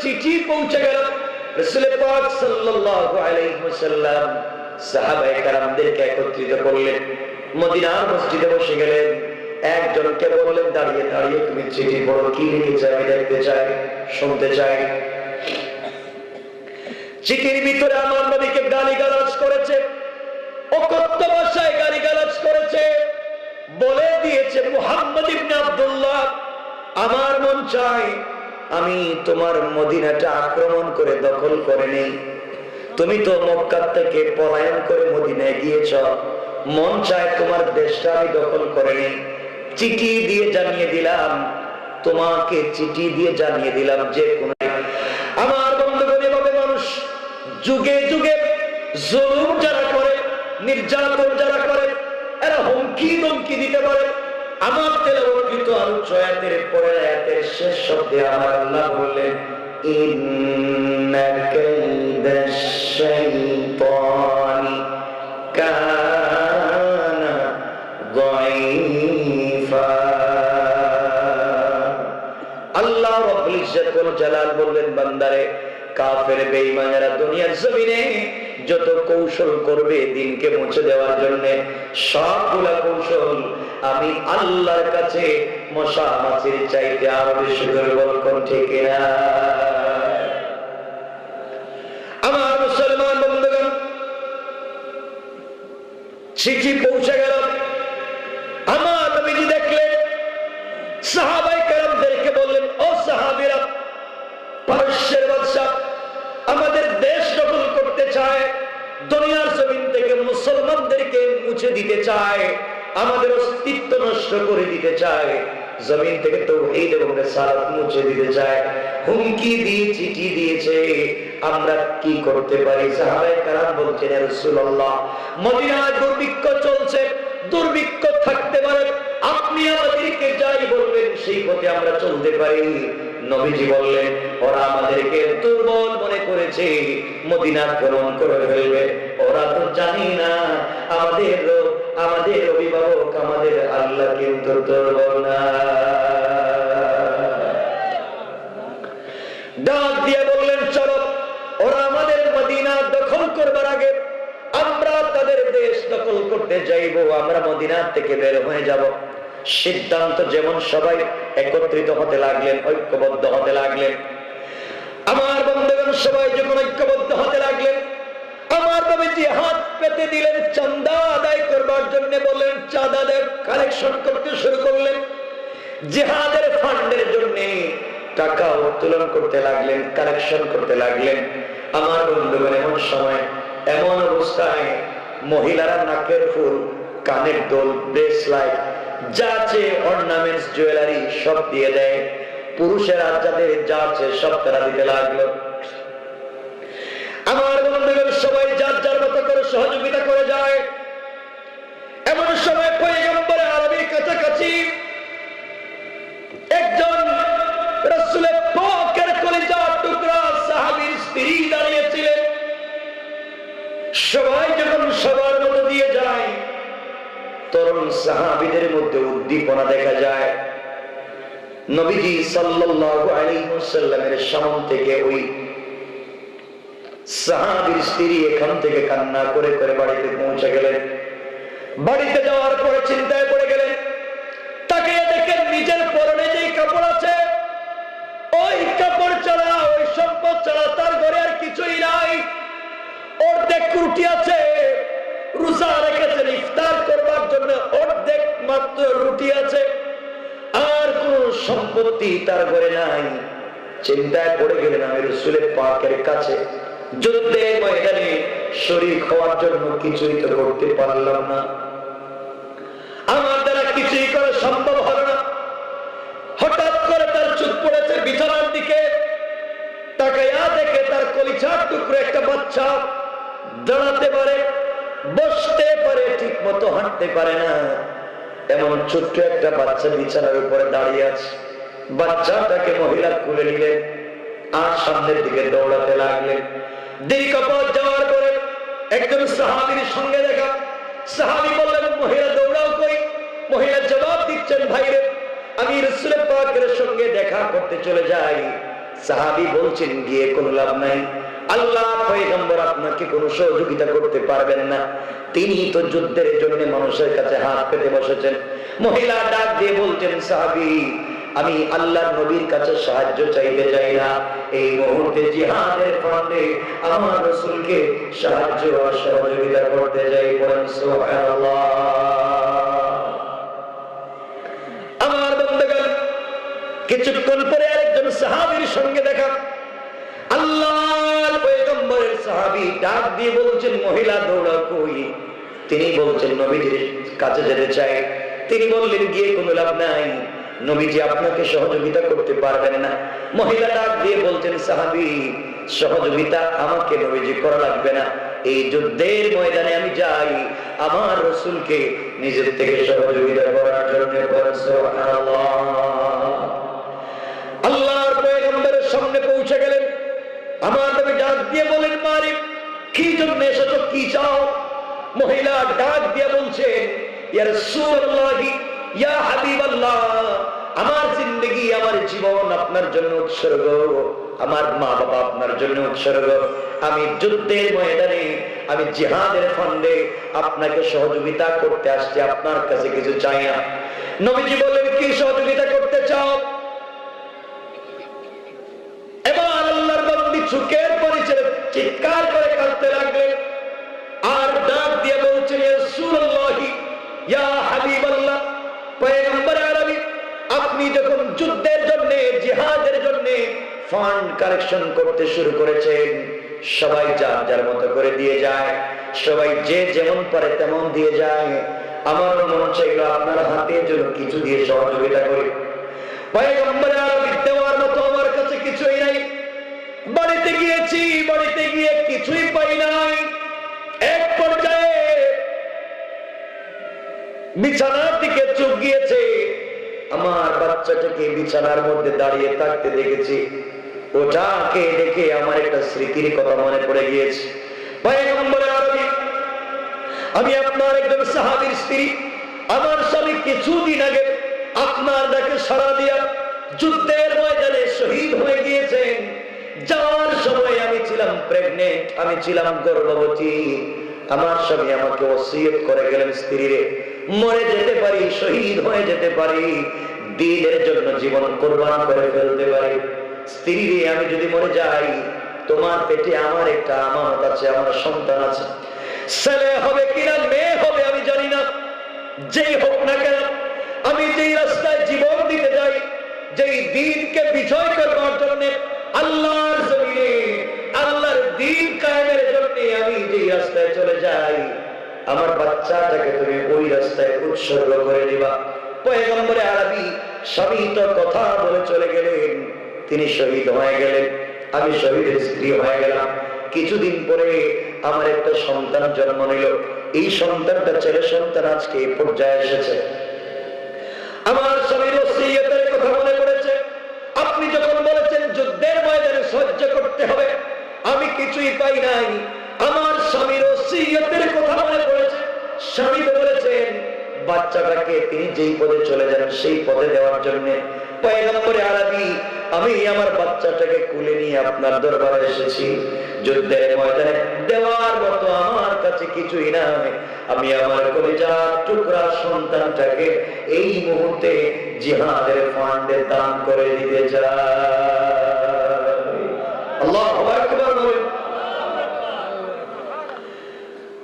চিঠি পৌঁছে গেল। রাসূল পাক সাল্লাল্লাহু আলাইহি ওয়াসাল্লাম সাহাবায়ে কেরামদেরকে একত্রিত করলেন, মদিনার মসজিদে বসে গেলেন। একজনকে বললেন, দাঁড়িয়ে দাঁড়িয়ে তুমি চিঠি পড়ো, কি লিখেছে আমি দেখতে চাই, শুনতে চাই। চিঠির ভিতরে আমার নবীকে গালিগালাজ করেছে, অকথ্য ভাষায় গালিগালাজ করেছে, বলে দিয়েছে মুহাম্মদ ইবনে আব্দুল্লাহ, আমার মন চায় আমি তোমার মদিনাটা আক্রমণ করে দখল করে নেই। তুমি তো মক্কা থেকে পলায়ন করে মদিনায় গিয়েছ, মন চায় তোমার দেশটা আমি দখল করে নেই। চিঠি দিয়ে জানিয়ে দিলাম, তোমাকে চিঠি দিয়ে জানিয়ে দিলাম যে কোন আমার বন্ধুগণ, এভাবে মানুষ যুগে যুগে জুলুম যারা করে, নির্যাতন যারা করে, এরা হুমকি দমকি দিতে পারে। আমার তেলাওয়াতকৃত আয়াতের পরের আয়াতের শেষ শব্দে আমার আল্লাহ বললেন, ইন্না কাইদাশ শাইতানি কানা দাঈফা। আল্লাহ রাব্বুল ইজ্জত ওয়াল জালাল বললেন, বান্দারে, কাফের বেঈমানেরা দুনিয়ার জমিনে যত কৌশল করবে দিনকে মুছে দেওয়ার জন্য, সবগুলা কৌশল আমি আল্লাহর কাছে মশা মাছির চাইতে আরো বেশি দুর্বল। কোন ঠিক না? আমার মুসলমান বন্ধুগণ, চিঠি পৌঁছে গেল। আমার নবীজি দেখলেন, সাহাবায়ে কেরামদেরকে বললেন, ও সাহাবীরা, পারস্যের বাদশা আমাদের দেশ দখল করতে চায়, দুনিয়ার জমিন থেকে মুসলমানদেরকে মুছে দিতে চায়, আমাদের অস্তিত্ব নষ্ট করে দিতে চায়, জমিন থেকে তাওহীদ এবং রিসালাত মুছে দিতে চায়, হুমকি দিয়ে চিঠি দিয়েছে। আমরা কি করতে পারি? সাহাবায়ে কেরাম বলছেন, ইয়া রাসূলুল্লাহ, মদিনায় দুর্ভিক্ষ চলছে, দুর্ভিক্ষ থাকতে পারে, আপনি আমাদেরকে যাই বলবেন সেই পথে আমরা চলতে পারি। নবীজি বললেন, ওরা আমাদেরকে দুর্বল মনে করেছে, মদিনা আক্রমণ করে ফেলবে। ওরা তো জানি না আমাদের অভিভাবক, আমাদের আল্লাহ কিন্তু দুর্বল না। ডাক দিয়ে বললেন, চলো, ওরা আমাদের মদিনা দখল করবার আগে আমরা তাদের দেশ দখল করতে যাইব, আমরা মদিনা থেকে বের হয়ে যাব। সিদ্ধান্ত যেমন সবাই একত্রিত হতে লাগলেন, ঐক্যবদ্ধ হতে লাগলেন। আমার বন্ধুগণ, সবাই যখন ঐক্যবদ্ধ হতে লাগলেন, আমার নবীজি হাত পেতে দিলেন চাঁদা আদায় করবার জন্য, বললেন চাঁদা দেব, কালেকশন করতে শুরু করলেন। জিহাদের ফান্ডের জন্য টাকা উত্তোলন করতে লাগলেন, কালেকশন করতে লাগলেন। আমার বন্ধুগণ, এমন সময়, এমন অবস্থায় মহিলারা নাকের ফুল, কানের দোল, ব্রেসলাইট, যা আছে অর্নামেন্টস, জুয়েলারি সব দিয়ে দেয়। পুরুষেরা যাদের যা আছে সব তারা দিতে লাগলো। আমার বন্ধুগণ, সবাই যার যার মতো করে সহযোগিতা করে যায়। এমন সময় পয়গম্বর আরবীর কাছাকাছি একজন রাসূলের পাকের কলিজার টুকরা সাহাবীর স্ত্রী দাঁড়িয়েছিলেন। সবাই যখন সবার মতো দিয়ে যায়, তরুণ সাহাবীদের মধ্যে উদ্দীপনা দেখা যায়। নবীজি সাল্লাল্লাহু আলাইহি ওয়াসাল্লামের সামনে থেকে ওই সাহাবীর স্ত্রী এখান থেকে কান্না করে করে বাড়িতে পৌঁছে গেলেন। বাড়িতে যাওয়ার পরে চিন্তায় পড়ে গেলেন। তাকে দেখেন নিজের পরনে যেই কাপড় আছে, ওই কাপড় ছাড়া, ওই সম্পদ ছাড়া তার ঘরে আর কিছুই নাই। অর্ধেক রুটি আছে, রোজা রেখেছেন ইফতার করবার জন্য, অর্ধেক মাত্র রুটি আছে, আর কোন সম্পত্তি তার ঘরে নাই। চিন্তায় পড়ে গেলেন, আমি রাসূলের পাকের কাছে যুদ্ধের ময়দানে শরীক হওয়ার জন্য কিছুই তো করতে পারলাম না, আমার দ্বারা কিছুই করা সম্ভব হলো না। হঠাৎ করে তার চোখ পড়েছে বিছানার দিকে, তাকায়া দেখে তার কলিজার টুকরো একটা বাচ্চা দাঁড়াতে পারে, বসতে পারে, ঠিক মতো হাঁটতে পারে না, এমন ছোট্ট একটা বাচ্চা বিছানার উপরে দাঁড়িয়ে আছে। বাচ্চাটাকে মহিলা কুলে নিলেন আর সামনের দিকে দৌড়াতে লাগলেন। দীর্ঘ পথ যাওয়ার পরে একজন সাহাবীর সঙ্গে দেখা। সাহাবী বললেন, মহিলা দৌড়াও কই? মহিলা জবাব দিচ্ছেন, ভাইরে, আমি রাসূলের পাকের সঙ্গে দেখা করতে চলে যাই। সাহাবী বলছেন গিয়ে কোনো লাভ নাই, আল্লাহ পয়গম্বর আপনাকে কোনো সহযোগিতা করতে পারবেন না, তিনি তো যুদ্ধের জন্য মানুষের কাছে হাত পেতে বসেছেন। মহিলা ডাক দিয়ে বলছেন, সাহাবী আমি আল্লাহর নবীর কাছে সাহায্য চাইতে যাই না, এই মুহূর্তে জিহাদের ফ্রন্টে আমার রাসূলকে সাহায্য আর সহযোগিতা করতে যাই। বলেন সুবহানাল্লাহ। আমার বন্ধুগণ, কিছুক্ষণ পরে আরেকজন সাহাবীর সঙ্গে দেখা, আল্লাহর পয়গম্বরের সাহাবী ডাক দিয়ে বলছেন, মহিলা দৌড়াও কই? তিনি বলছেন নবীজির কাছে যেতে চাই। তিনি বললেন গিয়ে কোনো লাভ নাই, নবীজি আপনাকে সহযোগিতা করতে পারবেন না। মহিলা ডাক দিয়ে বলছেন, সাহাবী সহযোগিতা আমাকে নবীজি করা লাগবে না, এই যুদ্ধের ময়দানে আমি যাই আমার রাসূলকে নিজের থেকে সহযোগিতা করার জন্য। সুবহানাল্লাহ। আল্লাহর পয়গম্বরের সামনে পৌঁছে গেলেন। আমার নবী ডাক দিয়ে বলেন, মালিক কি জন্য এসেছো, কি চাও? মহিলা ডাক দিয়ে বলছেন, ইয়া রাসূলুল্লাহ, ইয়া হাবিবাল্লাহ, আমার জিন্দেগি আমার জীবন আপনার জন্য উৎসর্গ, আমার মা বাবা আপনার জন্য উৎসর্গ, আমি যুদ্ধের ময়দানে আমি জিহাদের ফন্ডে আপনাকে সহযোগিতা করতে আসছি, আপনার কাছে কিছু চাই না। নবীজি বললেন, কি সহযোগিতা করতে চাও? এবার আল্লাহর বান্দী চোখের পানি ছেড়ে চিৎকার করে কাঁদতে লাগলেন আর ডাক দিয়ে বলছেন, ইয়া রাসূলুল্লাহ, ইয়া হাবিবাল্লাহ, পয়গম্বর আরবি, আপনি যখন যুদ্ধের জন্য জিহাদের জন্য ফান্ড কালেকশন করতে শুরু করেছেন, সবাই যার যার মতো করে দিয়ে যায়, সবাই যে যেমন পারে তেমন দিয়ে যায়। আমার মন চাইল আপনার হাতে যেন কিছু দিয়ে সহযোগিতা করি। পয়গম্বর আরবি, দেওয়ার মতো আমার কাছে কিছুই নাই, বাড়িতে গিয়েছি, বাড়িতে গিয়ে কিছুই পাই নাই। এক পর্যায়ে বিছানার দিকে চোখ গিয়েছে, আমার বাচ্চাটাকে বিছানার মধ্যে দাঁড়িয়ে থাকতে দেখেছি। ওটাকে দেখে আমার একটা স্মৃতির কথা মনে পড়ে গিয়েছে। পয়গম্বর আরবি, আমি আপনার একজন সাহাবীর স্ত্রী, আমার স্বামী কিছুদিন আগে আপনার ডাকে সাড়া দিয়া যুদ্ধের ময়দানে শহীদ হয়ে গিয়েছেন। যাওয়ার সময় আমি ছিলাম প্রেগনেন্ট, আমি ছিলাম গর্ভবতী। আমার স্বামী আমাকে ওসিয়ত করে গেলেন, স্ত্রীরে মরে যেতে পারি, শহীদ হয়ে যেতে পারি, দ্বীনের জন্য জীবন কোরবান করে ফেলতে পারি। স্ত্রীরে আমি যদি মরে যাই, তোমার পেটে আমার একটা আমানত আছে, আমার সন্তান আছে, ছেলে হবে কিনা মেয়ে হবে আমি জানি না, যেই হোক না কেন আমি যেই রাস্তায় জীবন দিতে যাই, যেই দ্বীনকে বিজয় করবার জন্য, আল্লাহর জমিনে আল্লাহর দ্বীন কায়েমের জন্য আমি যেই রাস্তায় চলে যাই, আমার বাচ্চাটাকে তুমি ওই রাস্তায় উৎসর্গ করে দিবা। পয়গম্বর আরবি স্বামী তো কথা বলে চলে গেলেন, তিনি শহীদ হয়ে গেলেন, আমি শহীদের স্ত্রী হয়ে গেলাম। কিছুদিন পরে আমার একটা সন্তান জন্ম নিল। এই সন্তানটা ছেলে সন্তান, আজকে এই পর্যায়ে এসেছে। আমার স্বামীর ওসিয়তের কথা মনে পড়েছে। আপনি যখন বলেছেন যুদ্ধের ময়দানে সহ্য করতে হবে, আমি কিছুই পাই নাই। আমার স্বামীর ওসিয়তের কথা মনে পড়েছে। স্বামী বলেছেন বাচ্চাটাকে তিনি যেই পদে চলে যান সেই পদে দেওয়ার জন্য। পয়গম্বর আরবি, আমি আমার বাচ্চাটাকে কুলে নিয়ে আপনার দরবারে এসেছি। যুদ্ধের ময়দানে দেওয়ার মতো আমার কাছে কিছুই নাই, আমি আমার কলিজার টুকরা সন্তানটাকে এই মুহূর্তে জিহাদের ফান্ডে দান করে দিতে চাই। আল্লাহু আকবার।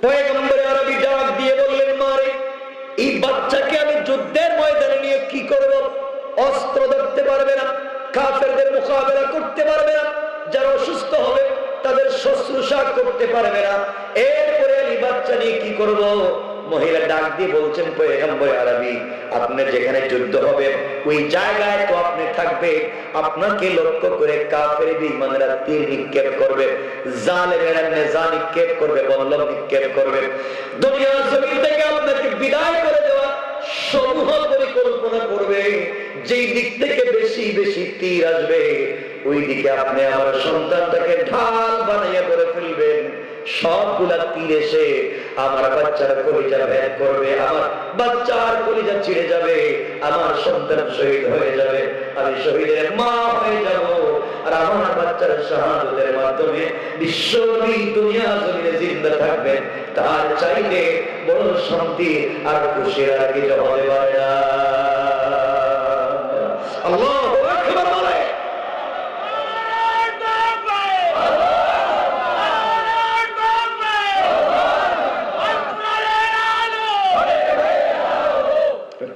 পয়গম্বর আরবি ডাক দিয়ে বললেন, মারে এই বাচ্চাকে আমি যুদ্ধের ময়দানে নিয়ে কি করব? অস্ত্র ধরতে পারবে না, কাফেরদের মোকাবেলা করতে পারবে না, যারা অসুস্থ হবে তাদের শুশ্রূষা করতে পারবে না, এরপরে আমি বাচ্চা নিয়ে কি করব? মহিলা ডাক দিয়ে বলছেন, পয়গম্বর আরবি, আপনার যেখানে যুদ্ধ হবে ওই জায়গায় তো আপনি থাকবে, আপনাকে লক্ষ্য করে কাফের বেঈমানরা তীর নিক্ষেপ করবে, জালেমেরা নেজা নিক্ষেপ করবে, বল্লম নিক্ষেপ করবে। দুনিয়ার জমিন থেকে আপনাকে বিদায় করে দেওয়া সমূহ পরিকল্পনা করবে। যেই দিক থেকে বেশি বেশি তীর আসবে ওই দিকে আপনি আমার সন্তানটাকে ঢাল বানিয়ে করে ফেলবেন। সবগুলা তীর এসে আমার বাচ্চার কলিজা ভেদ করবে, আমার বাচ্চার কলিজা ছিঁড়ে যাবে, আমার সন্তান শহীদ হয়ে যাবে, আমি শহীদের মা হয়ে যাব, আর আমার বাচ্চার শাহাদাতের মাধ্যমে বিশ্বনবী দুনিয়া জমিনে জিন্দা থাকবেন, তার চাইতে বড় শান্তি আর খুশির আর কিছু হতে পারে না। আল্লাহু আকবার বলে।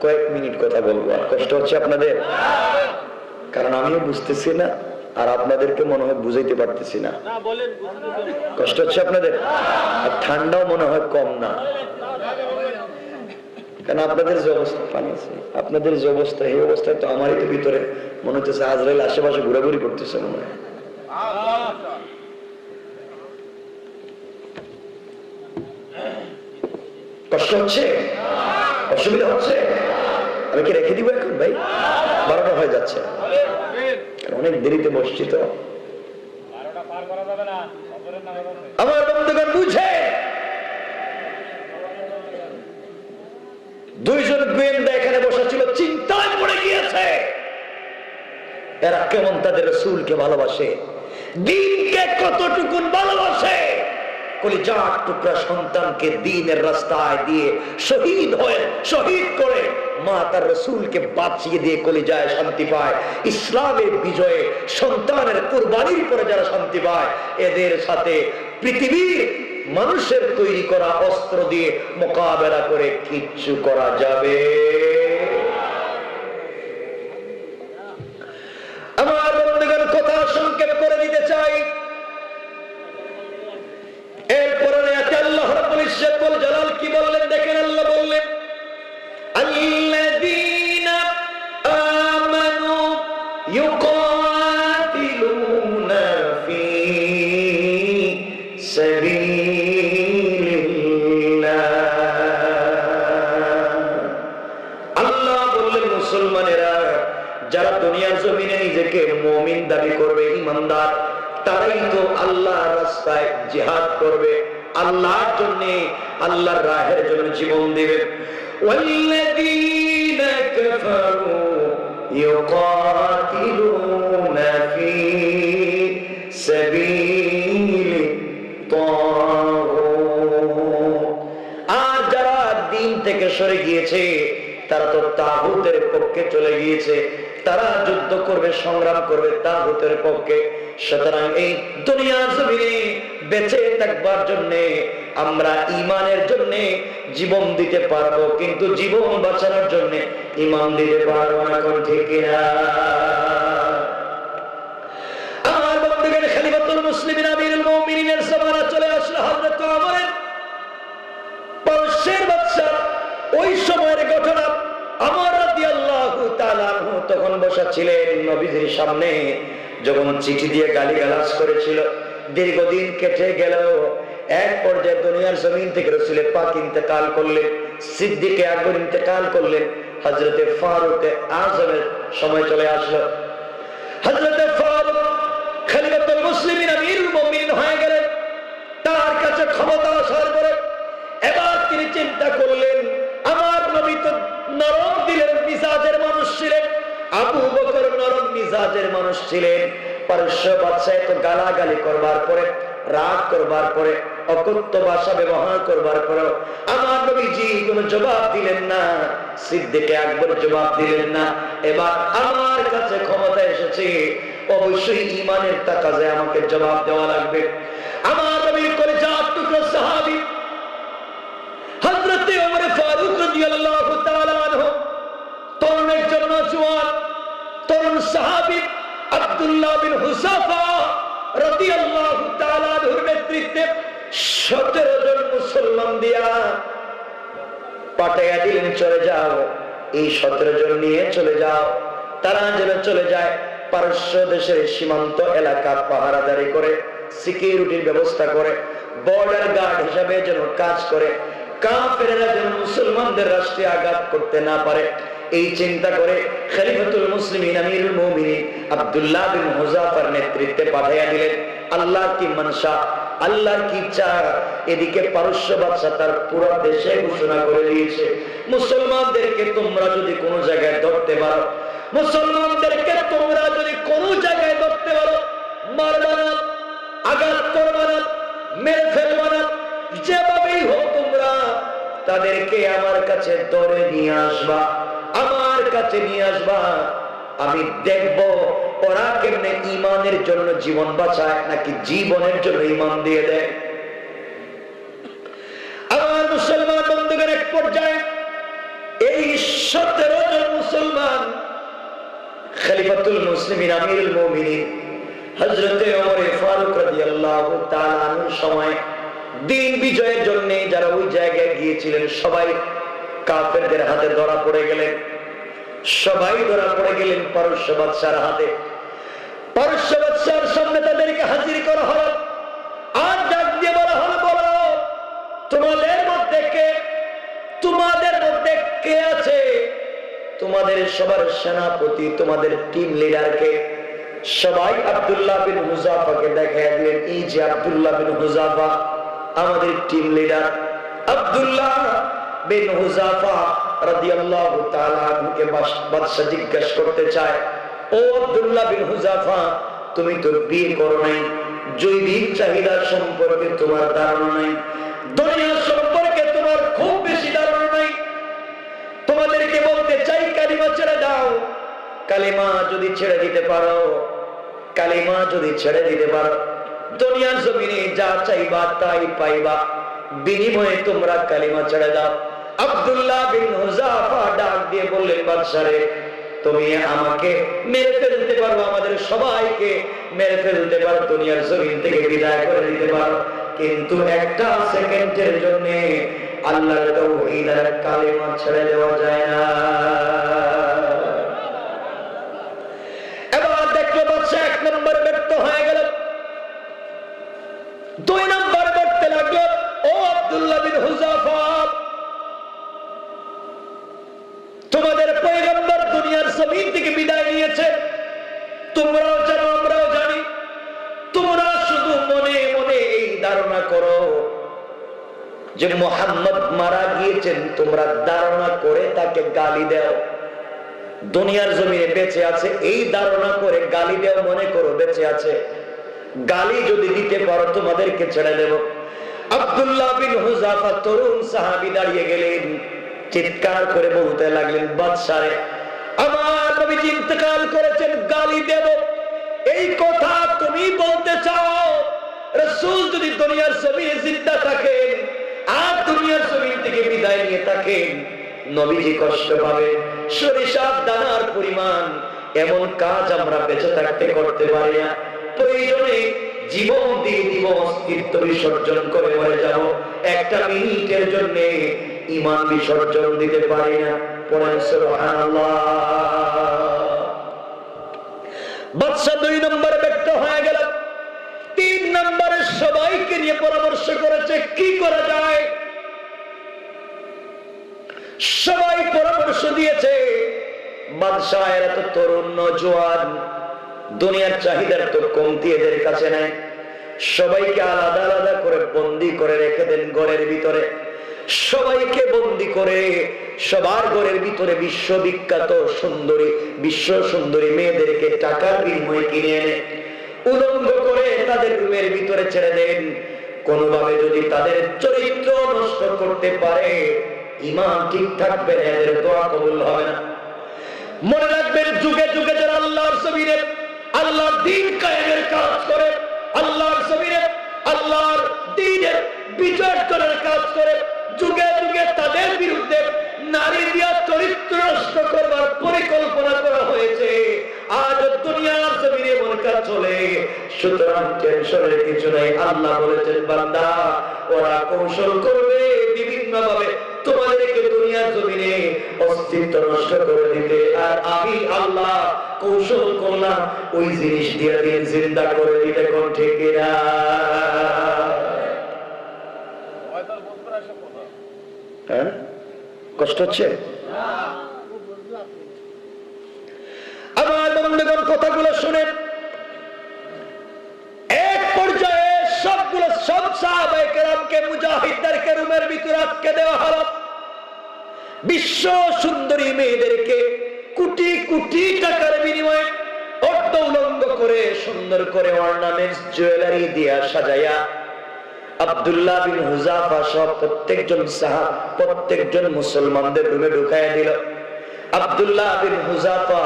কয়েক মিনিট কথা বলবো, আর কষ্ট হচ্ছে আপনাদের, কারণ আমিও বুঝতেছি না আর আপনাদেরকে মনে হয় বুঝাইতে পারতেছি না। কষ্ট হচ্ছে আপনাদের, আর ঠান্ডাও মনে হয় কম না, কারণ আপনাদের যে অবস্থা, পানি আছে আপনাদের যে অবস্থা, এই অবস্থায় তো আমারই তো ভিতরে মনে হচ্ছে আজরাইল আশেপাশে ঘোরাঘুরি করতেছে মনে হয়। কষ্ট হচ্ছে, অসুবিধা হচ্ছে, আমি কি রেখে দিব এখন ভাই? 12টা হয়ে যাচ্ছে, অনেক দেরিতে বসছি তো। আমার বন্ধুগণ বুঝে, দুইজন গোয়েন্দা এখানে বসা ছিল, চিন্তায় পড়ে গিয়েছে এরা কেমন তাদের রাসূলকে ভালোবাসে, দ্বীনকে কতটুকু ভালোবাসে। কলিজার টুকরা সন্তানকে দ্বীনের রাস্তায় দিয়ে শহীদ করে মা তার রাসূলকে বাঁচিয়ে দিয়ে কলিজায় শান্তি পায়। ইসলামের বিজয়ে সন্তানের কুরবানির পরে যারা শান্তি পায়, এদের সাথে পৃথিবীর মানুষের তৈরি করা অস্ত্র দিয়ে মোকাবেলা করে কিচ্ছু করা যাবে। আমার বন্ধুগণ কথা সংক্ষেপ করে দিতে চাই। এরপরে আল্লাহ রাব্বুল ইজ্জতুল জালাল কি বললেন দেখেন, আল্লাহ বললেন আল্লাযীনা আমানু ইউকাতিলুনা ফী সাবিলিল্লাহ। আল্লাহ বললেন মুসলমানেরা যারা দুনিয়ার জমিনে নিজেকে মুমিন দাবি করবে, ঈমানদার, তারাই তো আল্লাহর রাস্তায় জিহাদ করবে, আল্লাহর জন্য, আল্লাহর রাহের জন্য জীবন দিবে। ওয়াল্লাযীনা কাফারু ইউকাতিলুনা ফী সাবিলিত তাগুত। আর যারা দ্বীন থেকে সরে গিয়েছে তারা তো তাগুতের পক্ষে চলে গিয়েছে, তারা যুদ্ধ করবে, সংগ্রাম করবে তাগুতের পক্ষে। সুতরাং এই দুনিয়ার জমিনে বেঁচে থাকবার জন্য আমরা ঈমানের জন্য জীবন দিতে পারবো, কিন্তু জীবন বাঁচানোর জন্য ঈমান দিতে পারবো না। কোন ঠিক কিনা? আমার বন্ধুগণ, খলিফাতুল মুসলিমিন আমিরুল মুমিনিনের জামানা চলে আসলো, হযরত ওমরের পারস্যের বাদশা। ওই সময়ের ঘটনা, ওমর রাদিয়াল্লাহু তাআলা আনহু তখন বসা ছিলেন নবীজির সামনে, যখন চিঠি দিয়ে গালিগালাজ করেছিল। দীর্ঘদিন কেটে গেল, এক পর্যায়ে দুনিয়ার জমিন থেকে রাসূল পাক ইন্তেকাল করলেন, সিদ্দিক আকবর ইন্তেকাল করলেন, হযরতে ফারুক আযমের সময় চলে আসলো। হযরতে ফারুক খলিফাতুল মুসলিমিন আমিরুল মুমিনিন হয়ে গেলেন। তার কাছে ক্ষমতা আসার পরে এবার তিনি চিন্তা করলেন, আমার নবী তো নরম দিলের মিজাজের মানুষ ছিলেন, আবু বকর নরম মিজাজের মানুষ ছিলেন, পারস্য বাদশা তো গালাগালি করবার পরে, রাগ করবার পরে, অকথ্য ভাষা ব্যবহার করবার পরে আমার নবীজি কোনো জবাব দিলেন না, সিদ্দিক আকবর জবাব দিলেন না। এবার আমার কাছে ক্ষমতা এসেছে, অবশ্যই ঈমানের তাকাজায় আমাকে জবাব দেওয়া লাগবে। আমার নবীর কলিজার টুকরা সাহাবী হযরতে ওমর ফারুক রাদিয়াল্লাহু তাআলা আনহু, তরুণ একজন নওজোয়ান তরুণ সাহাবী আব্দুল্লাহ বিন হুযাফা রাদিয়াল্লাহু তাআলা আনহুর নেতৃত্বে 17 জন মুসলমান দিয়া পাঠাইয়া দিলেন, চলে যাও, এই 17 জন নিয়ে চলে যাও। তারা যেন চলে যায় পারস্য দেশের সীমান্ত এলাকা পাহারাদারি করে, সিকিউরিটির ব্যবস্থা করে, বর্ডার গার্ড হিসাবে যেন কাজ করে, কাফেররা যেন মুসলমানদের রাষ্ট্রে আঘাত করতে না পারে, এই চিন্তা করে খলিফাতুল মুসলিমিন আমিরুল মুমিনিন আব্দুল্লাহ বিন হুযাফার নেতৃত্বে পাঠাইয়া দিলেন। আল্লাহর কি মানসা, আল্লাহর কি ইচ্ছা, এদিকে পারস্য বাদশা তার পুরো দেশে ঘোষণা করে দিয়েছে, মুসলমানদেরকে তোমরা যদি কোন জায়গায় ধরতে পারো, মুসলমানদেরকে তোমরা যদি কোন জায়গায় ধরতে পারো, মার তাদেরকে আমার কাছে ধরে নিয়ে আসবা, আমার কাছে নিয়ে আসবা। আমি দেখব ওরা কেমনে ঈমানের জন্য জীবন বাঁচায় নাকি জীবনের জন্য ঈমান দিয়ে দেয়। আমার মুসলমান বন্ধুগণ, এক পর্যায়ে এই 17 জন মুসলমান খলিফাতুল মুসলিমিন আমিরুল মুমিনিন হযরতে ওমর ফারুক রাদিয়াল্লাহু তাআলা আনহুর সময় দিন বিজয়ের জন্য যারা ওই জায়গায় গিয়েছিলেন সবাই কাফেরদের হাতে ধরা পড়ে গেলেন। সবাই ধরা পড়ে গেলেন পারস্য বাদশার হাতে। পারস্য বাদশার সামনে তাদেরকে হাজির করা হলো। আর ডাক দিয়ে বলা হলো, বলো তোমাদের মধ্যে কে আছে? তোমাদের সবার সেনাপতি, তোমাদের টিম লিডার কে? সবাই আব্দুল্লাহ বিন হুযাফাকে দেখায় দিলেন, এই যে আব্দুল্লাহ বিন হুযাফা আমাদের টিম লিডার। আব্দুল্লাহ বিন হুযাফা রাদিয়াল্লাহু তাআলা আনহুকে বাদশা জিজ্ঞাসা করতে চায়, ও আব্দুল্লাহ বিন হুযাফা, তুমি তো বিয়ে করো নাই, জৈবিক চাহিদা সম্পর্কে তোমার ধারণা নাই, দুনিয়া সম্পর্কে তোমার খুব বেশি ধারণা নাই। তোমাদেরকে বলতে চাই কালিমা ছেড়ে দাও। কালিমা যদি ছেড়ে দিতে পারো, কালিমা যদি ছেড়ে দিতে পারো, দুনিয়ার জমিনে যা চাইবা তাই পাইবা। বিনিময়ে তোমরা কালিমা ছেড়ে দাও। আব্দুল্লাহ বিন হুযাফা ডাক দিয়ে বললেন, বাদশারে তুমি আমাকে মেরে ফেলতে পারো, আমাদের সবাইকে মেরে ফেলতে পারো, দুনিয়ার জমিন থেকে বিদায় করে দিতে পারো, কিন্তু একটা সেকেন্ডের জন্য আল্লাহর তাওহীদ আর কালিমা ছেড়ে দেওয়া যায় না। এবার দেখলো বাদশা 1 নম্বর ব্যর্থ হয়ে গেল, 2 নম্বর ব্যর্থ লাগলো। ও আব্দুল্লাহ বিন হুযাফা, তোমাদের পয়গম্বর দুনিয়ার জমিন থেকে বিদায় নিয়েছে, তোমরাও জানো আমরাও জানি। তোমরা শুধু মনে মনে এই ধারণা করো যে মুহাম্মদ মারা গিয়েছেন, তোমরা ধারণা করে তাকে গালি দাও। দুনিয়ার জমিনে বেঁচে আছে এই ধারণা করে গালি দাও, মনে করো বেঁচে আছে। গালি যদি দিতে পারো তোমাদেরকে ছেড়ে দেব। আব্দুল্লাহ বিন হুযাফা তরুণ সাহাবী দাঁড়িয়ে গেলেন, চিৎকার করে বলতে লাগলেন, বাদশারে আমার নবীজি ইন্তেকাল করেছেন, গালি দেব এই কথা তুমি বলতে চাও? রাসূল যদি দুনিয়ার জমিনে জিন্দা থাকেন আর দুনিয়ার জমিন থেকে বিদায় নিয়ে থাকেন, নবীজি কষ্ট পাবে। সরিষার দানার পরিমাণ এমন কাজ আমরা বেঁচে থাকতে করতে পারি না। প্রয়োজনে জীবন দিয়ে দিব, অস্তিত্ব বিসর্জন করে মরে যাব, একটা মিনিটের জন্য ঈমান বিসর্জন দিতে পারি না। পড়েন সুবহানাল্লাহ। বাদশা 2 নম্বরে ব্যর্থ হয়ে গেল। 3 নম্বরে সবাইকে নিয়ে পরামর্শ করেছে কি করা যায়। সবাই পরামর্শ দিয়েছে। বাদশা এরা তো তরুণ নওজোয়ান, দুনিয়ার চাহিদার তো কমতি এদের কাছে নাই। সবাইকে আলাদা আলাদা করে বন্দী করে রেখে দেন ঘরের ভিতরে। সবাইকে বন্দী করে সবার ঘরের ভিতরে বিশ্ববিখ্যাত সুন্দরী, বিশ্ব সুন্দরী মেয়েদেরকে টাকার বিনিময়ে কিনে এনে উলঙ্গ করে তাদের রুমের ভিতরে ছেড়ে দেন। কোনোভাবে যদি তাদের চরিত্র নষ্ট করতে পারে, ঈমান ঠিক থাকবে না, এদের দোয়া কবুল হবে না। মনে রাখবেন, যুগে যুগে যারা আল্লাহর জমিনে আল্লাহর দ্বীন কায়েমের কাজ করে, আল্লাহর জমিনে আল্লাহর দ্বীনের বিজয় করার কাজ করে, যুগে যুগে তাদের বিরুদ্ধে নারী দিয়া চরিত্র নষ্ট করবার পরিকল্পনা করা হয়েছে। আজ দুনিয়ার জমিনে এমন কাজ চলে। সুতরাং টেনশনের কিছু নাই। আল্লাহ বলেছেন, বান্দা ওরা কৌশল করবে বিভিন্ন ভাবে তোমাদেরকে দুনিয়ার জমিনে অস্তিত্ব নষ্ট করে দিতে, আর আমি আল্লাহ কৌশল করলাম ওই জিনিস দিয়ে দিন জিন্দা করে দিতে। কোন ঠিক না? হ্যাঁ, কষ্ট হচ্ছে? আমার বন্ধুগণ, কথাগুলো শুনেন। এক পর্যায়ে সব সাহাবায়ে কেরামকে, মুজাহিদদেরকে রুমের ভিতরে আটকে দেওয়া হলো। বিশ্ব সুন্দরী মেয়েদেরকে কোটি কোটি টাকার বিনিময়ে অর্ধ উলঙ্গ করে সুন্দর করে অর্নামেন্টস জুয়েলারি দিয়া সাজাইয়া আব্দুল্লাহ বিন হুযাফা সহ প্রত্যেকজন সাহাবা প্রত্যেকজন মুসলমানদের রুমে ঢুকায়া দিল। আব্দুল্লাহ বিন হুযাফা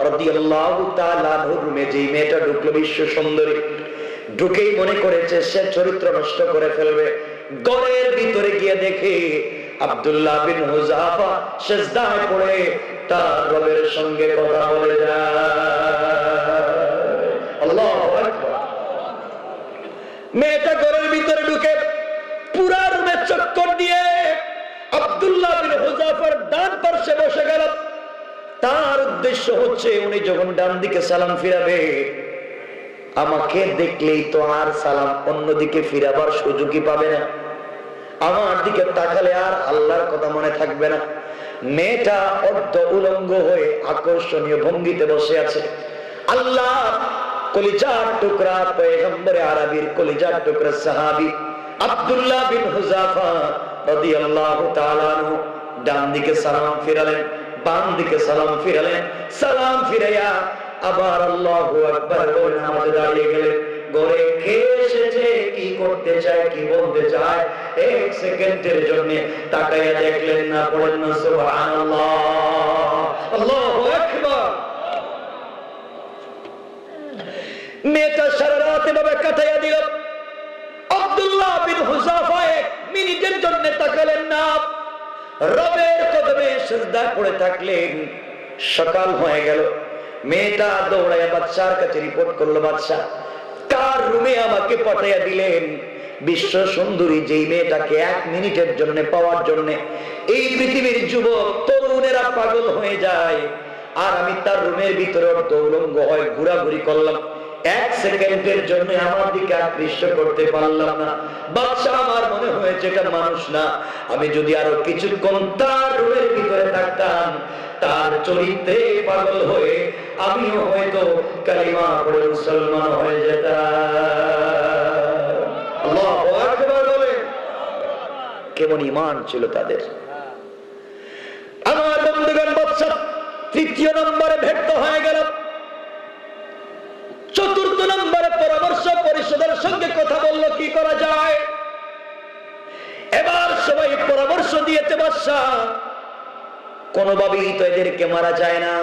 রাদিয়াল্লাহু তাআলা আনহুর রুমে যেই মেয়েটা ঢুকলো বিশ্ব সুন্দরী, ঢুকেই মনে করেছে সে চরিত্র নষ্ট করে ফেলবে। ঘরের ভিতরে গিয়ে দেখে আব্দুল্লাহ বিন হুযাফা সিজদায় পড়ে তার রবের সঙ্গে কথা বলে যায়। আল্লাহু আকবার। মেয়েটা ঘরের ভিতরে ঢুকে পুরা রুমে চক্কর দিয়ে আব্দুল্লাহ বিন হুযাফার ডান পাশে বসে গেল। তার উদ্দেশ্য হচ্ছে উনি যখন ডান দিকে সালাম ফিরাবে, আমাকে দেখলেই তো আর সালাম অন্যদিকে ফিরাবার সুযোগই পাবে না, আমার দিকে তাকালে আর আল্লাহর কথা মনে থাকবে না। মেয়েটা অর্ধ উলঙ্গ হয়ে আকর্ষণীয় ভঙ্গিতে বসে আছে। আল্লাহ কলিজার টুকরা পয়গম্বরে আরবির কলিজার টুকরা সাহাবী আব্দুল্লাহ বিন হুযাফা রাদিয়াল্লাহু তাআলা আনহু ডান দিকে সালাম ফিরালেন, বাম দিকে সালাম ফিরালেন। সালাম ফিরাইয়া আবার আল্লাহু আকবার বলে নামাজে দাঁড়িয়ে গেলেন। ঘরে কে এসেছে, কি করতে চায়, কি বলতে চায়, এক সেকেন্ডের জন্য তাকাইয়া দেখলেন না। পড়েন না সুবহানাল্লাহ, আল্লাহু আকবার। মেয়েটা সারা রাত এভাবে কাটাইয়া দিল। আব্দুল্লাহ বিন হুযাফা এক মিনিটের জন্য তাকালেন না, রবের কদমে সিজদা করে থাকলেন। সকাল হয়ে গেল। মেয়েটা দৌড়াইয়া বাদশার কাছে রিপোর্ট করলো, বাদশাহ কার রুমে আমাকে পাঠাইয়া দিলেন? বিশ্ব সুন্দরী যেই মেয়েটাকে এক মিনিটের জন্য পাওয়ার জন্য এই পৃথিবীর যুবক তরুণেরা পাগল হয়ে যায়, আর আমি তার রুমের ভিতরে দৌলঙ্গ হয়ে ঘোরাঘুরি করলাম, এক সেকেন্ডের জন্য আমার দিকে আকৃষ্ট করতে পারলাম না। বাদশা আমার মনে হয়েছে এটা মানুষ না, আমি যদি আরো কিছুক্ষণ তার রুমের ভিতরে থাকতাম, তার চরিত্রে পাগল হয়ে আমিও হয়তো কালিমা পড়ে মুসলমান হয়ে যেতাম। আল্লাহু আকবার বলে। কেমন ঈমান ছিল তাদের। আমার বন্ধুগণ, বাদশা তৃতীয় নম্বরে ব্যর্থ হয়ে গেল। চতুর্থ নম্বরে পরামর্শ পরিষদের সঙ্গে কথা বলল কি করা যায়। এবার সবাই পরামর্শ দিয়েছে, বাদশা কোনোভাবেই তো এদেরকে মারা যায় না,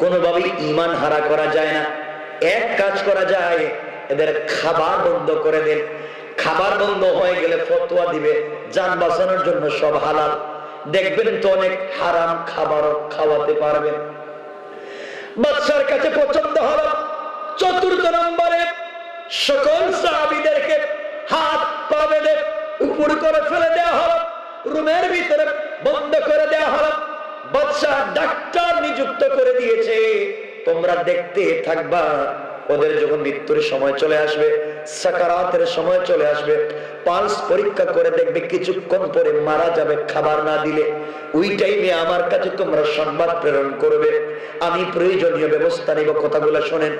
কোনোভাবেই ঈমান হারা করা যায় না। এক কাজ করা যায়, এদের খাবার বন্ধ করে দেন। খাবার বন্ধ হয়ে গেলে ফতোয়া দিবে জান বাঁচানোর জন্য সব হালাল, দেখবেন তো অনেক হারাম খাবারও খাওয়াতে পারবেন। বাদশার কাছে পছন্দ হলো। চতুর্থ নম্বরে সকল সাহাবীদেরকে হাত পা বেঁধে উপর করে ফেলে দেওয়া হলো, রুমের ভিতরে বন্ধ করে দেওয়া হলো। বাদশাহ ডাক্তার নিযুক্ত করে দিয়েছে, তোমরা দেখতে থাকবা, ওদের যখন মৃত্যুর সময় চলে আসবে, সাকারাতের সময় চলে আসবে, পালস পরীক্ষা করে দেখবে কিছুক্ষণ পরে মারা যাবে খাবার না দিলে। ওই টাইমে আমার কাছে তোমরা সংবাদ প্রেরণ করবে, আমি প্রয়োজনীয় ব্যবস্থা নিব। কথাগুলো শোনেন।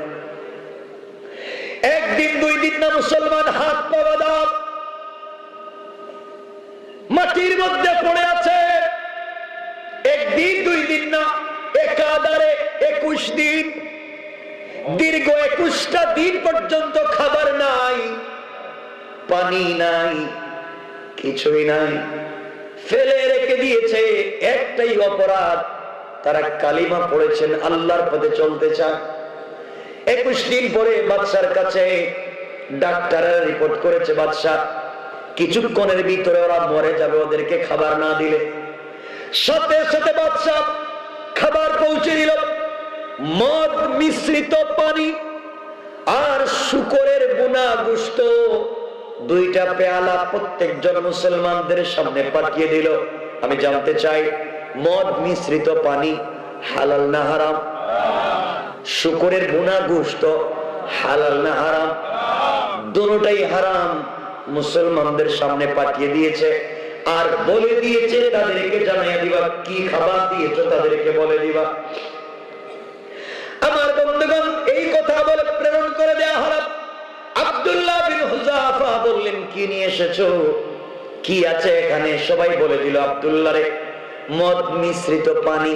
একদিন দুই দিন না মুসলমান হাত পা বাঁধা মাটির মধ্যে পড়ে আছে। একদিন দুই দিন না, একাধারে 21 দিন, দীর্ঘ 21টা দিন পর্যন্ত খাবার নাই, পানি নাই, কিছুই নাই, ফেলে রেখে দিয়েছে। একটাই অপরাধ, তারা কালিমা পড়েছেন, আল্লাহর পথে চলতে চায়। 21 দিন পরে বাদশার কাছে ডাক্তাররা রিপোর্ট করেছে, বাদশাহ কিছুক্ষণের ভিতরে ওরা মরে যাবে ওদেরকে খাবার না দিলে। সাথে সাথে বাদশাহ খাবার পৌঁছে দিল, মদ মিশ্রিত পানি আর শুকরের বুনা গোশত, 2টা পেয়ালা প্রত্যেকজন মুসলমানদের সামনে পাঠিয়ে দিল। আমি জানতে চাই, মদ মিশ্রিত পানি হালাল না হারাম? শুকরের বুনা গোশত হালাল না হারাম? দুটোটাই হারাম। মুসলমানদের সামনে পাঠিয়ে দিয়েছে আর বলে দিয়েছে তাদেরকে জানাইয়া দিবা, কি খাবার দিয়েছো তাদেরকে বলে দিবা। আমার বন্ধুগণ, এই কথা বলে প্রেরণ করে দেয়া হলো। আব্দুল্লাহ বিন হুযাফা বললেন, কি নিয়ে এসেছো, কি আছে এখানে? সবাই বলে দিল, আব্দুল্লাহ রে, মদ মিশ্রিত পানি,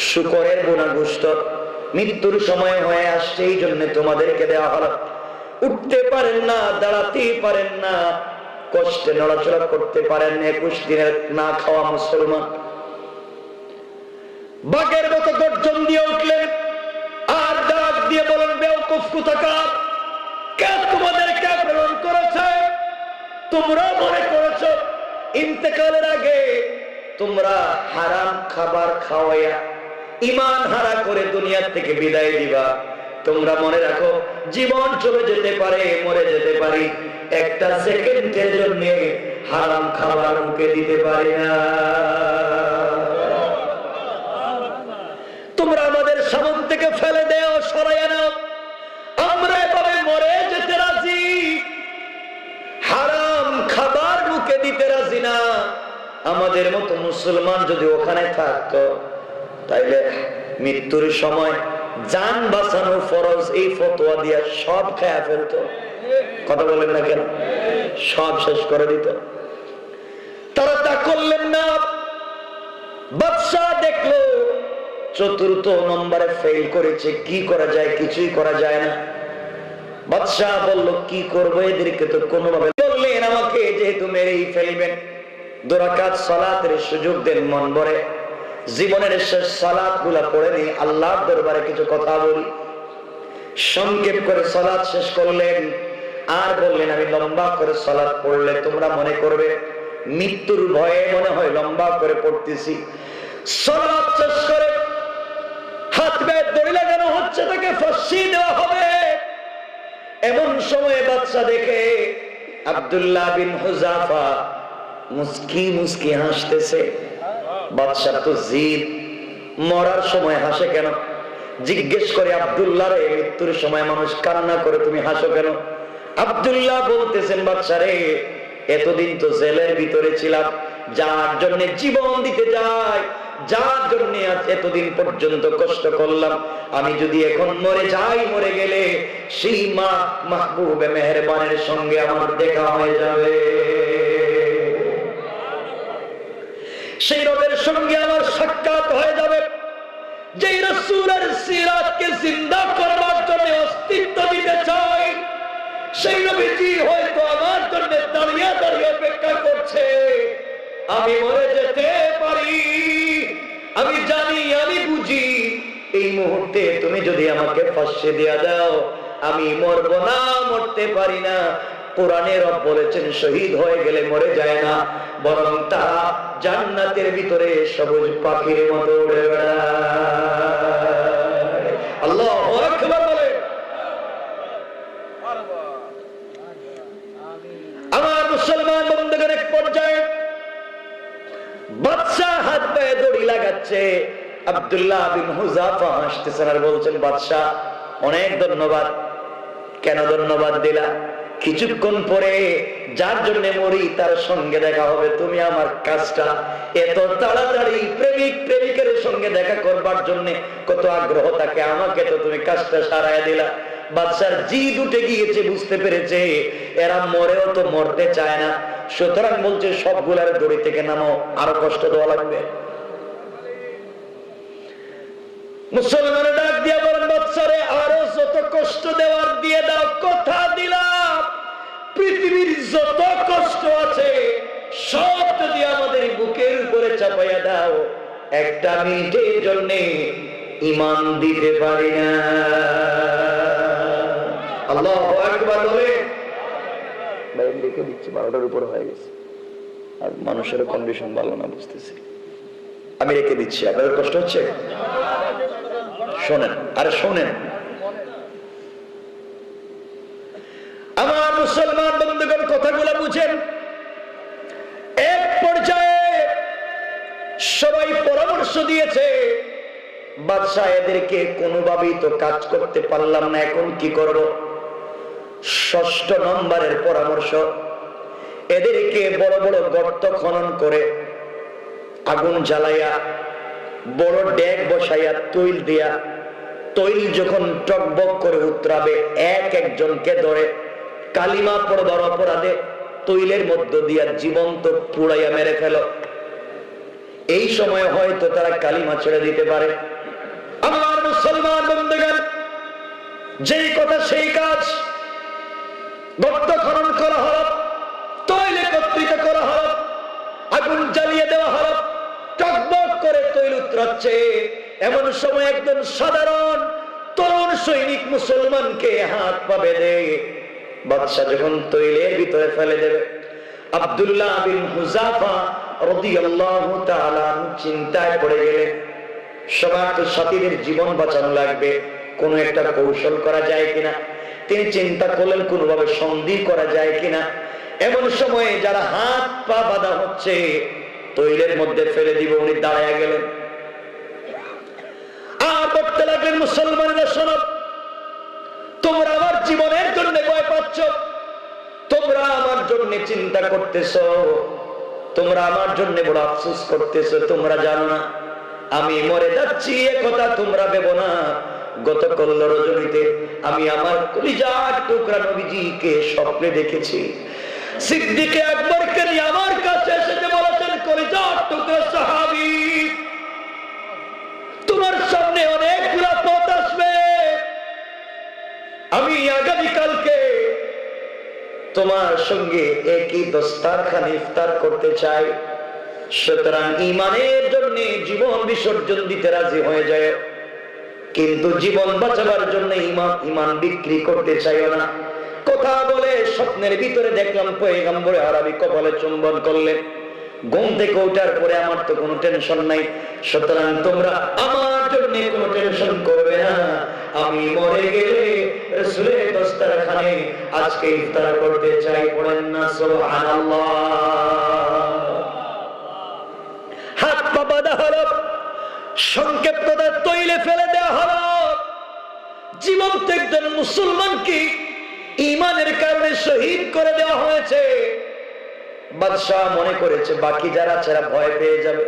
শুকরের বোনা গোশত, মৃত্যুর সময় হয়ে আসছে, এই জন্য তোমাদেরকে দেওয়া হলো। উঠতে পারেন না, দাঁড়াতেই পারেন না, কষ্টে নড়াচড়া করতে পারেন 21 দিনের না খাওয়া মুসলমান বাঘের মতো গর্জন দিয়ে উঠলেন আর ডাক দিয়ে বলেন, বেওকুফ কোথাকার, কে তোমাদেরকে প্রেরণ করেছে? তোমরা মনে করেছো ইন্তেকালের আগে তোমরা হারাম খাবার খাওয়াইয়া ঈমান হারা করে দুনিয়া থেকে বিদায় দিবা? তোমরা মনে রাখো, জীবন চলে যেতে পারে, মরে যেতে পারি, একটা সেকেন্ডের জন্য হারাম খাবার মুখে দিতে পারি না। তোমরা আমাদের সামন থেকে ফেলে দেও, সরাইয়া নাও, আমরা এভাবে মরে যেতে রাজি, হারাম খাবার মুখে দিতে রাজি না। আমাদের মতো মুসলমান যদি ওখানে থাকতো তাইলে মৃত্যুর সময় জান বাঁচানো ফরজ এই ফতোয়া দিয়া সব খেয়ে ফেলতো। কথা বলেন না কেন? সব শেষ করে দিত। তারা তা করলেন না। বাদশা দেখলো চতুর্থ নম্বরে ফেল করেছে, কি করা যায়? কিছুই করা যায় না। বাদশা বলল, কি করবো এদেরকে? তো কোনোভাবে বললেন, আমাকে যেহেতু মেরেই ফেলবেন, 2 রাকাত সালাতের সুযোগ দেন, মন ভরে জীবনের শেষ সালাত গুলা পড়ে নি, আল্লাহর দরবারে কিছু কথা বলি। সংক্ষেপ করে সালাত শেষ করলেন আর বললেন, আমি লম্বা করে সালাত পড়লে তোমরা মনে করবে মৃত্যুর ভয়ে মনে হয় লম্বা করে পড়তেছি। সালাত শেষ করে হাত বেয়ে দড়ি লাগানো হচ্ছে, তাকে ফাঁসি দেওয়া হবে। এমন সময় বাদশা দেখে আব্দুল্লাহ বিন হুযাফা মুস্কি মুস্কি হাসতেছে। বাদশা তো জিদ, মরার সময় হাসে কেন? জিজ্ঞেস করে আব্দুল্লাহ রে, মৃত্যুর সময় মানুষ কান্না করে, তুমি হাসো কেন? আব্দুল্লাহ বলতেছেন, বাদশা রে, এতদিন তো জেলের ভিতরে ছিলাম, যার জন্য জীবন দিতে যায়, যার জন্য এতদিন পর্যন্ত কষ্ট করলাম, আমি যদি এখন মরে যাই, মরে গেলে সেই মা মাহবুবে মেহেরবানের সঙ্গে আমার দেখা হয়ে যাবে, সেই রবের সঙ্গে আমার সাক্ষাৎ হয়ে যাবে। যেই রাসূলের সিরাতকে জিন্দা করবার জন্য অস্তিত্ব দিতে চাই, সেই নবীজি হয়তো আমার জন্য দাঁড়িয়ে দাঁড়িয়ে অপেক্ষা করছে। আমি মরে যেতে পারি, আমি জানি, আমি বুঝি। এই মুহূর্তে তুমি যদি আমাকে ফাঁসি দিয়ে দাও, আমি মরবো না, মরতে পারি না। কোরআনে রব বলেছেন, শহীদ হয়ে গেলে মরে যায় না, বরং তারা জান্নাতের ভিতরে সবুজ পাখির মতো উড়ে বেড়ায়। আল্লাহু আকবার বলে। আমার মুসলমান বন্ধুগণ, এক পর্যায়ে বাদশা হাত পায়ে দড়ি লাগাচ্ছে, আব্দুল্লাহ বিন হুযাফা হাসতেছেন আর বলছেন, বাদশা অনেক ধন্যবাদ। কেন ধন্যবাদ দিলা? কিছুক্ষণ পরে যার জন্য মরি তার সঙ্গে দেখা হবে। তুমি আমার কাজটা এত তাড়াতাড়ি প্রেমিক প্রেমিকের সঙ্গে দেখা করবার জন্য কত আগ্রহ থাকে, আমাকে তো তুমি কাজটা সারায় দিলা। বাদশার জিদ উঠে গিয়েছে, বুঝতে পেরেছে এরা মরেও তো মরতে চায় না, সুতরাং বলছে সবগুলার দড়ি থেকে নামো, আরো কষ্ট দেওয়া লাগবে। মুসলমানের ডাক দিয়ে বলেন, বাদশারে আরো যত কষ্ট দেওয়ার দিয়ে দাও, কথা দিলাম পৃথিবীর যত কষ্ট আছে সব যদি আমাদের বুকের উপরে চাপাইয়া দাও, একটা মিনিটের জন্য ঈমান দিতে পারি না। আল্লাহু আকবার বলে। ভাই লিখে দিচ্ছি, 12টার উপরে হয়ে গেছে, আর মানুষের কন্ডিশন ভালো না, বুঝতেছি। আমি রেখে দিচ্ছি, আপনাদের কষ্ট হচ্ছে? শোনেন, আরে শোনেন। আমার মুসলমান বন্ধুগণ, কথাগুলো বুঝেন। এক পর্যায়ে সবাই পরামর্শ দিয়েছে, বাদশা এদেরকে কোনোভাবেই তো কাজ করতে পারলাম না, এখন কি করব? 6 নম্বরের পরামর্শ, এদেরকে বড় বড় গর্ত খনন করে আগুন জ্বালাইয়া বড় ডেক বসাইয়া তৈল দিয়া, তৈল যখন টকবক করে উতরাবে, এক একজনকে ধরে কালিমা পড়বার অপরাধে তৈলের মধ্য দিয়া জীবন্ত পুড়াইয়া মেরে ফেল। এই সময় হয়তো তারা কালিমা ছেড়ে দিতে পারে। আমার মুসলমান বন্ধুগণ, যেই কথা সেই কাজ। গর্ত খনন করা হলো, তৈলে চুরাচ্ছে। এমন সময় একজন সাধারণ তরুণ সৈনিক মুসলমানকে হাত পা বেঁধে বাদশা যখন তৈলের ভিতরে ফেলে দেবে, আব্দুল্লাহ বিন হুযাফা রাদিয়াল্লাহু তাআলা চিন্তায় পড়ে গেলেন। সবার তো সাথীদের জীবন বাঁচানো লাগবে, কোন একটা কৌশল করা যায় কিনা। তিনি চিন্তা করলেন কোনোভাবে সন্ধি করা যায় কিনা। এমন সময়ে যারা হাত পা বাঁধা হচ্ছে তৈলের মধ্যে ফেলে দিব, উনি দাঁড়ায় গেলেন আর করতে লাগলেন, মুসলমানেরা শোনো, তোমরা আমার জীবনের জন্য ভয় পাচ্ছ, তোমরা আমার জন্য চিন্তা করতেছ, তোমরা আমার জন্য বড় আফসোস করতেছ। তোমরা জানো না আমি মরে যাচ্ছি, এ কথা তোমরা ভেবো না। গতকাল রজনীতে আমি আমার কলিজার টুকরা নবীজিকে স্বপ্নে দেখেছি। সিদ্দিকে আকবরকে নিয়ে আমার কাছে এসে বলেছেন, কলিজার টুকরা সাহাবী, তোমার সামনে অনেকগুলা পথ আসবে, আমি আগামীকালকে তোমার সঙ্গে একই দস্তারখানে ইফতার করতে চাই। সুতরাং ঈমানের জন্য জীবন বিসর্জন দিতে রাজি হয়ে যায়, কিন্তু জীবন বাঁচাবার জন্য ঈমান বিক্রি করতে চাইও না। কথা বলে স্বপ্নের ভিতরে দেখলাম পয়গম্বর আরবি কপালে চুম্বন করলেন। ঘুম থেকে ওঠার পরে আমার তো কোনো টেনশন নাই, সুতরাং তোমরা আমার জন্য কোনো টেনশন করবে না। আমি মরে গেলে রাসূলের দস্তারখানে আজকে ইফতার করতে চাই। পড়েন না সুবহানাল্লাহ। হাত পা বাঁধা হলো, সংক্ষেপ্ততা তৈলে ফেলে দেওয়া হলো। জীবন্ত একজন মুসলমানকে ঈমানের কারণে শহীদ করে দেওয়া হয়েছে। বাদশাহ মনে করেছে বাকি যারা ছেড়া ভয় পেয়ে যাবে।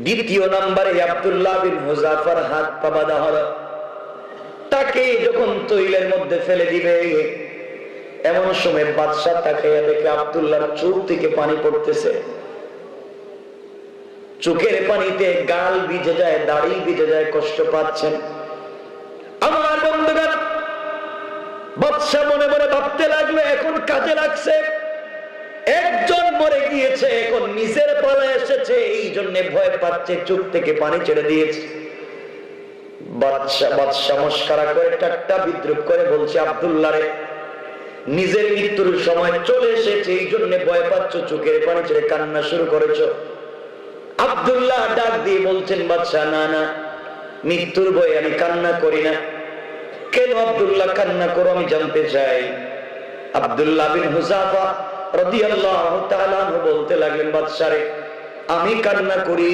দ্বিতীয় নম্বরে আব্দুল্লাহ বিন হুযাফার হাত পা বাঁধা হলো। তাকে যখন তৈলের মধ্যে ফেলে দিবে, এমন সময় বাদশাহ তাকাইয়া দেখে আব্দুল্লাহর চোখ থেকে পানি পড়তেছে। চোখের পানিতে গাল ভিজে যায়, দাড়ি ভিজে যায়, কষ্ট পাচ্ছেন। আমার বন্ধুগণ, বাদশাহ মনে মনে ভাবতে লাগলো এখন কাজে লাগছে। একজন মরে গিয়েছে, এখন নিজের পালা এসেছে, এই জন্য ভয় পাচ্ছে, চোখ থেকে পানি ছেড়ে দিয়েছে। বাদশাহ মস্করা করে ঠাট্টা বিদ্রুপ করে বলছে, আব্দুল্লাহ রে, নিজের মৃত্যুর সময় চলে এসেছে, এই জন্য ভয় পাচ্ছ, চোখের পানি ছেড়ে কান্না শুরু করেছো। আব্দুল্লাহ ডাক দিয়ে বলছেন, বাদশাহ না না, মৃত্যুর ভয়ে আমি কান্না করি না। কেন আব্দুল্লাহ কান্না করো আমি জানতে চাই। আব্দুল্লাহ বিন হুযাফা রাদিয়াল্লাহু তাআলা বলতে লাগলেন, বাদশা রে, আমি কান্না করি,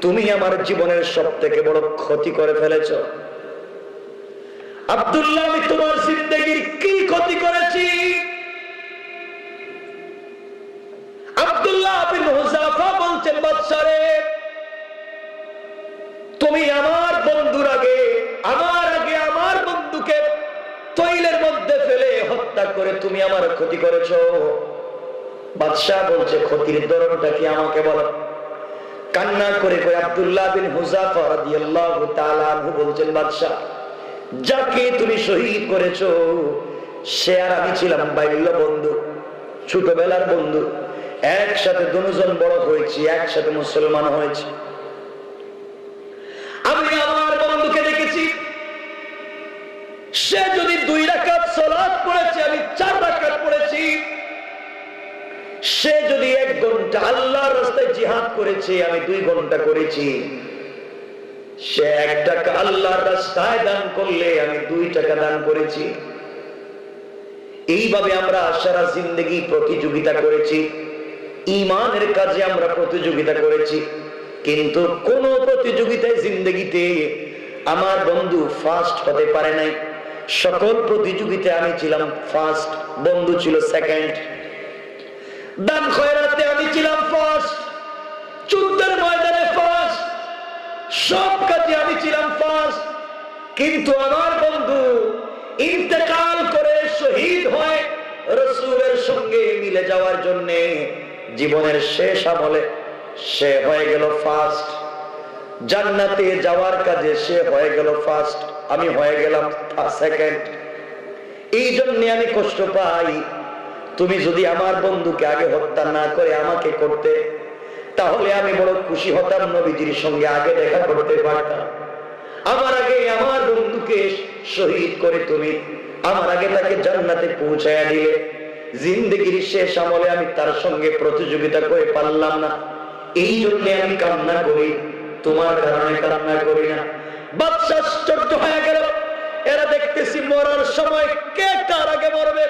তুমি আমার জীবনের সবথেকে বড় ক্ষতি করে ফেলেছো। আব্দুল্লাহ, আমি তোমার জিন্দেগীর কি ক্ষতি করেছি? আব্দুল্লাহ বিন হুযাফা বলছেন, বাদশা রে, তুমি আমার বন্ধুর আগে আমার বন্ধুকে তৈলের মধ্যে ফেলে হত্যা করে তুমি আমার ক্ষতি করেছো। বাদশাহ বলছে, ক্ষতির ধরনটা কি আমাকে বলো। কান্না করে করে আব্দুল্লাহ বিন হুযাফা রাদিয়াল্লাহু তাআলা আনহু বলছেন, বাদশাহ, যাকে তুমি শহীদ করেছো সে আর আমি ছিলাম বাল্য বন্ধু, ছোটবেলার বন্ধু। একসাথে দুজন বড় হয়েছি, একসাথে মুসলমান হয়েছি। আমি আমার বন্ধুকে দেখেছি, সে যদি 2 রাকাত সালাত পড়েছে, আমি 4 রাকাত পড়েছি। সে যদি 1 ঘন্টা আল্লাহর রাস্তায় জিহাদ করেছে, আমি 2 ঘন্টা করেছি। সে 1 টাকা আল্লাহর রাস্তায় দান করলে আমি 2 টাকা দান করেছি। এইভাবে আমরা সারা জিন্দেগি প্রতিযোগিতা করেছি, ঈমানের কাজে আমরা প্রতিযোগিতা করেছি। কিন্তু কোন প্রতিযোগিতায় জিন্দেগিতে আমার বন্ধু ফার্স্ট হতে পারে নাই। সকল প্রতিযোগিতায় আমি ছিলাম ফার্স্ট, বন্ধু ছিল সেকেন্ড। দান খয়রাতে আমি ছিলাম ফার্স্ট, যুদ্ধের ময়দানে ফার্স্ট, সব কাজে আমি ছিলাম ফার্স্ট। কিন্তু আমার বন্ধু ইন্তেকাল করে শহীদ হয় রাসূলের সঙ্গে মিলে যাওয়ার জন্য জীবনের শেষ আমলে সে হয়ে গেল ফার্স্ট। জান্নাতে যাওয়ার কাজে সে হয়ে গেল ফার্স্ট, আমি হয়ে গেলাম সেকেন্ড। এই জন্য আমি কষ্ট পাই। তুমি যদি আমার বন্ধুকে আগে হত্যা না করে আমাকে করতে, তাহলে আমি বড় খুশি হতাম, নবীজির সঙ্গে আগে দেখা করতে পারতাম। আমার আগে আমার বন্ধুকে শহীদ করে তুমি আমার আগে তাকে জান্নাতে পৌঁছায়া দিলে। জিন্দগির শেষ আমলে আমি তার সঙ্গে প্রতিযোগিতা করে পারলাম না, এই জন্য আমি কান্না করি, তোমার কারণে কান্না করি না। বাদশা আশ্চর্য হয়ে গেল, এরা দেখতেছি মরার সময় কে কার আগে মরবে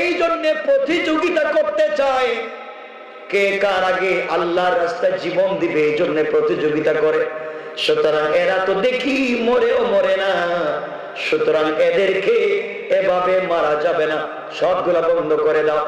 এই জন্য প্রতিযোগিতা করতে চায়, কে কার আগে আল্লাহর রাস্তায় জীবন দিবে এই জন্য প্রতিযোগিতা করে। সুতরাং এরা তো দেখি মরেও মরে না, সুতরাং এদেরকে এভাবে মারা যাবে না, সবগুলা বন্ধ করে দাও।